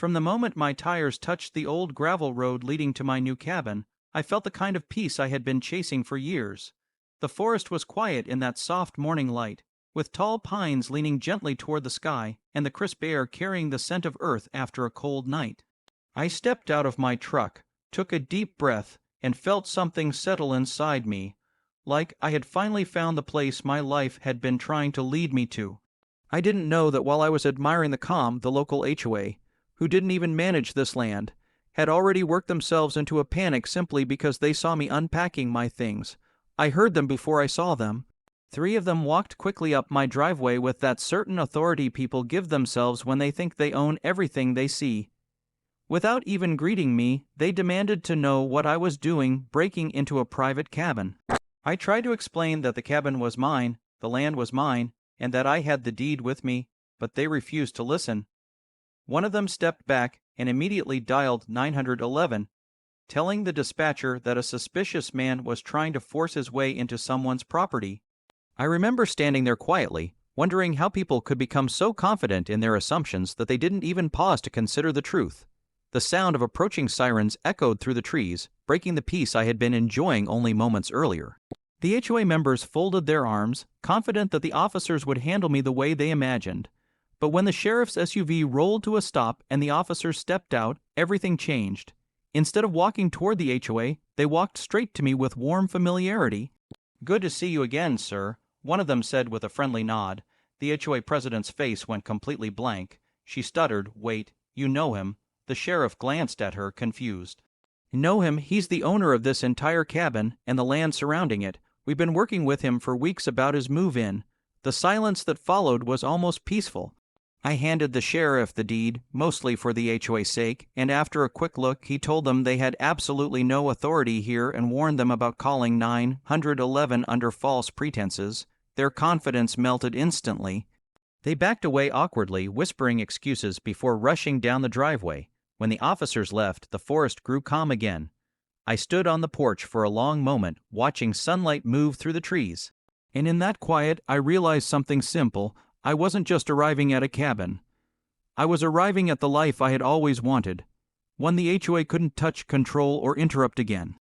From the moment my tires touched the old gravel road leading to my new cabin, I felt the kind of peace I had been chasing for years. The forest was quiet in that soft morning light, with tall pines leaning gently toward the sky and the crisp air carrying the scent of earth after a cold night. I stepped out of my truck, took a deep breath, and felt something settle inside me, like I had finally found the place my life had been trying to lead me to. I didn't know that while I was admiring the calm, the local HOA, who didn't even manage this land, had already worked themselves into a panic simply because they saw me unpacking my things. I heard them before I saw them. 3 of them walked quickly up my driveway with that certain authority people give themselves when they think they own everything they see. Without even greeting me, they demanded to know what I was doing breaking into a private cabin. I tried to explain that the cabin was mine, the land was mine, and that I had the deed with me, but they refused to listen. One of them stepped back and immediately dialed 911, telling the dispatcher that a suspicious man was trying to force his way into someone's property. I remember standing there quietly, wondering how people could become so confident in their assumptions that they didn't even pause to consider the truth. The sound of approaching sirens echoed through the trees, breaking the peace I had been enjoying only moments earlier. The HOA members folded their arms, confident that the officers would handle me the way they imagined. But when the sheriff's SUV rolled to a stop and the officers stepped out, everything changed. Instead of walking toward the HOA, they walked straight to me with warm familiarity. "Good to see you again, sir," one of them said with a friendly nod. The HOA president's face went completely blank. She stuttered, "Wait, you know him?" The sheriff glanced at her, confused. "Know him? He's the owner of this entire cabin and the land surrounding it. We've been working with him for weeks about his move-in." The silence that followed was almost peaceful. I handed the sheriff the deed, mostly for the HOA's sake, and after a quick look he told them they had absolutely no authority here and warned them about calling 911 under false pretenses. Their confidence melted instantly. They backed away awkwardly, whispering excuses before rushing down the driveway. When the officers left, the forest grew calm again. I stood on the porch for a long moment, watching sunlight move through the trees. And in that quiet, I realized something simple. I wasn't just arriving at a cabin. I was arriving at the life I had always wanted. One the HOA couldn't touch, control, or interrupt again.